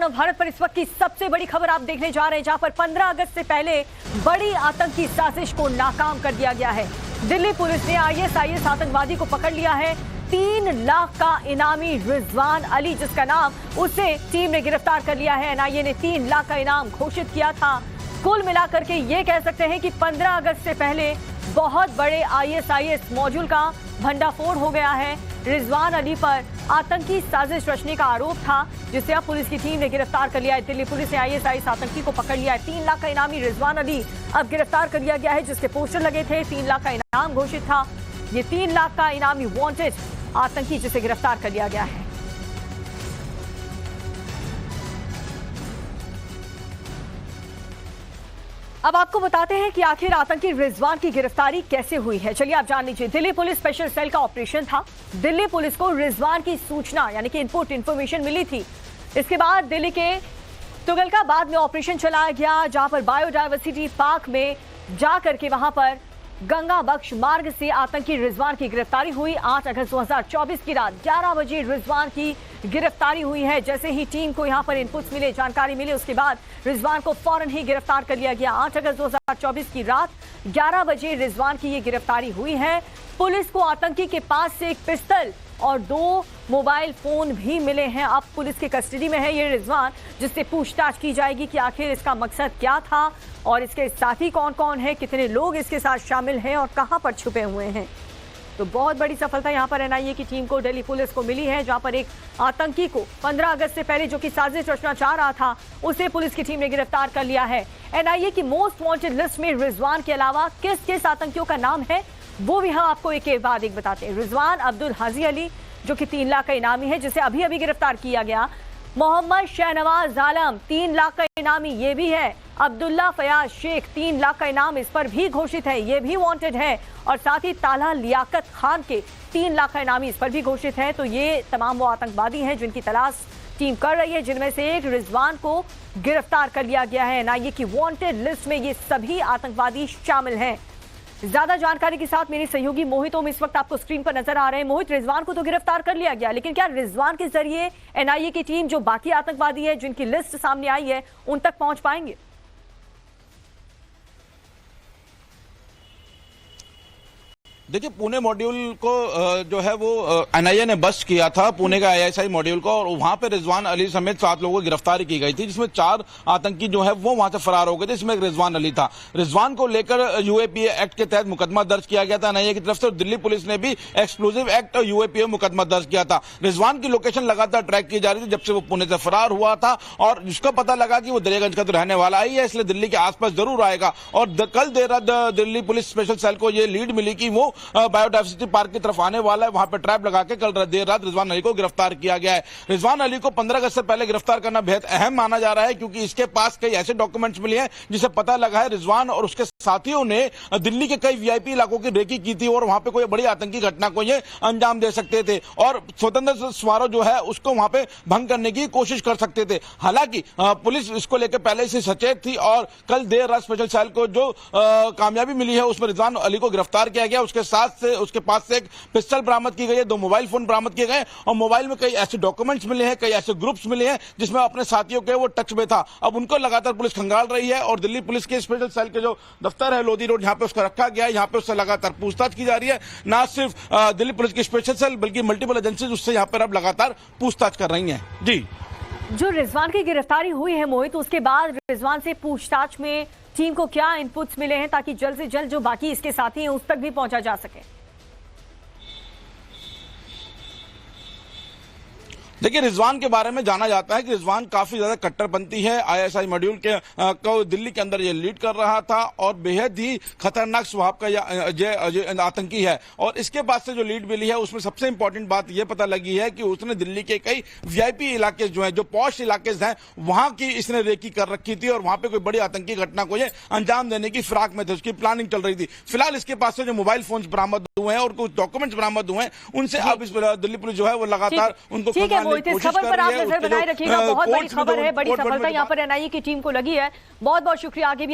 मानव भारत पर इस वक्त की सबसे बड़ी खबर आप देखने जा रहे हैं, जहां पर 15 अगस्त से पहले बड़ी आतंकी साजिश को नाकाम कर दिया गया है। दिल्ली पुलिस ने आईएसआईएस आतंकवादी को पकड़ लिया है। 3 लाख का इनामी रिजवान अली जिसका नाम, उसे टीम ने गिरफ्तार कर लिया है। एनआईए ने 3 लाख का इनाम घोषित किया था। कुल मिलाकर के ये कह सकते हैं कि 15 अगस्त से पहले बहुत बड़े आईएसआईएस मॉड्यूल का भंडाफोड़ हो गया है। रिजवान अली पर आतंकी साजिश रचने का आरोप था, जिसे अब पुलिस की टीम ने गिरफ्तार कर लिया है। दिल्ली पुलिस ने आईएसआईएस आतंकी को पकड़ लिया है। 3 लाख का इनामी रिजवान अली अब गिरफ्तार कर लिया गया है, जिसके पोस्टर लगे थे। 3 लाख का इनाम घोषित था। ये 3 लाख का इनामी वांटेड आतंकी जिसे गिरफ्तार कर लिया गया है। अब आपको बताते हैं कि आखिर आतंकी रिजवान की गिरफ्तारी कैसे हुई है। चलिए आप जान लीजिए। दिल्ली पुलिस स्पेशल सेल का ऑपरेशन था। दिल्ली पुलिस को रिजवान की सूचना यानी कि इंफॉर्मेशन मिली थी। इसके बाद दिल्ली के तुगलकाबाद में ऑपरेशन चलाया गया, जहां पर बायोडायवर्सिटी पार्क में जाकर के वहां पर गंगा बख्श मार्ग से आतंकी रिजवान की गिरफ्तारी हुई। 8 अगस्त 2024 की रात 11 बजे रिजवान की गिरफ्तारी हुई है। जैसे ही टीम को यहां पर इनपुट्स मिले, जानकारी मिली, उसके बाद रिजवान को फौरन ही गिरफ्तार कर लिया गया। 8 अगस्त 2024 की रात 11 बजे रिजवान की ये गिरफ्तारी हुई है। पुलिस को आतंकी के पास से एक पिस्टल और 2 मोबाइल फोन भी मिले हैं। अब पुलिस की कस्टडी में है ये रिजवान, जिससे पूछताछ की जाएगी कि आखिर इसका मकसद क्या था और इसके साथी कौन कौन है, कितने लोग इसके साथ शामिल हैं और कहां पर छुपे हुए हैं। तो बहुत बड़ी सफलता यहां पर एनआईए की टीम को, दिल्ली पुलिस को मिली है, जहां पर एक आतंकी को 15 अगस्त से पहले जो कि साजिश रचना चाह रहा था, उसे पुलिस की टीम ने गिरफ्तार कर लिया है। एनआईए की मोस्ट वांटेड लिस्ट में रिजवान के अलावा किस किस आतंकियों का नाम है, वो भी हम आपको एक के बाद एक बताते हैं। रिजवान अब्दुल हाजी अली, जो कि 3 लाख का इनामी है, जिसे अभी अभी गिरफ्तार किया गया। मोहम्मद शहनवाज आलम 3 लाख का इनामी, ये भी है। अब्दुल्ला फयाज शेख 3 लाख का इनाम इस पर भी घोषित है, ये भी वांटेड है। और साथ ही ताला लियाकत खान के 3 लाख का इनामी इस पर भी घोषित है। तो ये तमाम वो आतंकवादी हैं जिनकी तलाश टीम कर रही है, जिनमें से एक रिजवान को गिरफ्तार कर लिया गया है। एनआईए की वांटेड लिस्ट में ये सभी आतंकवादी शामिल हैं। ज्यादा जानकारी के साथ मेरी सहयोगी मोहित ओम इस वक्त आपको स्क्रीन पर नजर आ रहे हैं। मोहित, रिजवान को तो गिरफ्तार कर लिया गया, लेकिन क्या रिजवान के जरिए एनआईए की टीम जो बाकी आतंकवादी है जिनकी लिस्ट सामने आई है, उन तक पहुंच पाएंगे? देखिए, पुणे मॉड्यूल को जो है वो एनआईए ने बस्ट किया था, पुणे का आईएसआई मॉड्यूल को, और वहां पे रिजवान अली समेत 7 लोगों की गिरफ्तारी की गई थी, जिसमें 4 आतंकी जो है वो वहां से फरार हो गए थे। इसमें एक रिजवान अली था। रिजवान को लेकर यूएपीए एक्ट के तहत मुकदमा दर्ज किया गया था एनआईए की तरफ से, और दिल्ली पुलिस ने भी एक्सक्लूसिव एक्ट और यूएपीए मुकदमा दर्ज किया था। रिजवान की लोकेशन लगातार ट्रैक की जा रही थी जब से वो पुणे से फरार हुआ था, और जिसको पता लगा कि वो दरियागंज का तो रहने वाला ही है, इसलिए दिल्ली के आसपास जरूर आएगा। और कल देर रात दिल्ली पुलिस स्पेशल सेल को ये लीड मिली कि वो बायोडायवर्सिटी पार्क की तरफ आने वाला है। वहां पर ट्रैप लगा के कल देर रात रिजवान अली को गिरफ्तार किया गया है। रिजवान अली को 15 अगस्त से पहले गिरफ्तार करना बेहद अहम माना जा रहा है, क्योंकि इसके पास कई ऐसे डॉक्यूमेंट्स मिले हैं जिसे पता लगा है रिजवान और उसके साथियों ने दिल्ली के कई वीआईपी इलाकों की रेकी की थी, और वहां पे कोई बड़ी आतंकी घटना को ये अंजाम दे सकते थे, और स्वतंत्र समारोह जो है उसको वहां पे भंग करने की कोशिश कर सकते थे। हालांकि पुलिस इसको लेकर पहले से सचेत थी, और कल देर रात स्पेशल सेल को जो कामयाबी मिली है उसमें रिजवान अली को गिरफ्तार किया गया। उसके पास से एक पिस्टल बरामद की गई है, 2 मोबाइल फोन बरामद किए गए, और मोबाइल में कई ऐसे डॉक्यूमेंट्स मिले हैं, कई ऐसे ग्रुप्स मिले हैं जिसमें अपने साथियों के वो टच में था। अब उनको लगातार पुलिस खंगाल रही है, और दिल्ली पुलिस के स्पेशल सेल के जो दफ्तर है लोधी रोड, यहाँ पे उसको रखा गया है, यहाँ पे उससे लगातार पूछताछ की जा रही है। ना सिर्फ दिल्ली पुलिस की स्पेशल सेल बल्कि मल्टीपल एजेंसीज उससे यहाँ पर अब लगातार पूछताछ कर रही है। जी, जो रिजवान की गिरफ्तारी हुई है मोहित, उसके बाद रिजवान से पूछताछ में टीम को क्या इनपुट्स मिले हैं, ताकि जल्द से जल्द जो बाकी इसके साथी हैं उस तक भी पहुंचा जा सके? देखिए, रिजवान के बारे में जाना जाता है कि रिजवान काफी ज्यादा कट्टरपंथी है। आईएसआई मॉड्यूल के को दिल्ली के अंदर ये लीड कर रहा था, और बेहद ही खतरनाक स्वभाव का यह आतंकी है। और इसके बाद से जो लीड मिली है उसमें सबसे इंपॉर्टेंट बात यह पता लगी है कि उसने दिल्ली के कई वीआईपी इलाके जो हैं, जो पॉश इलाके हैं, वहां की इसने रेकी कर रखी थी, और वहां पे कोई बड़ी आतंकी घटना को ये अंजाम देने की फिराक में थे, उसकी प्लानिंग चल रही थी। फिलहाल इसके पास से जो मोबाइल फोन बरामद हुए हैं और कुछ डॉक्यूमेंट्स बरामद हुए हैं, उनसे अब दिल्ली पुलिस जो है वो लगातार उनको इस खबर पर आप नजर बनाए रखिएगा। बहुत बड़ी खबर है, बड़ी सफलता यहाँ पर एनआईए की टीम को लगी है। बहुत बहुत शुक्रिया। आगे भी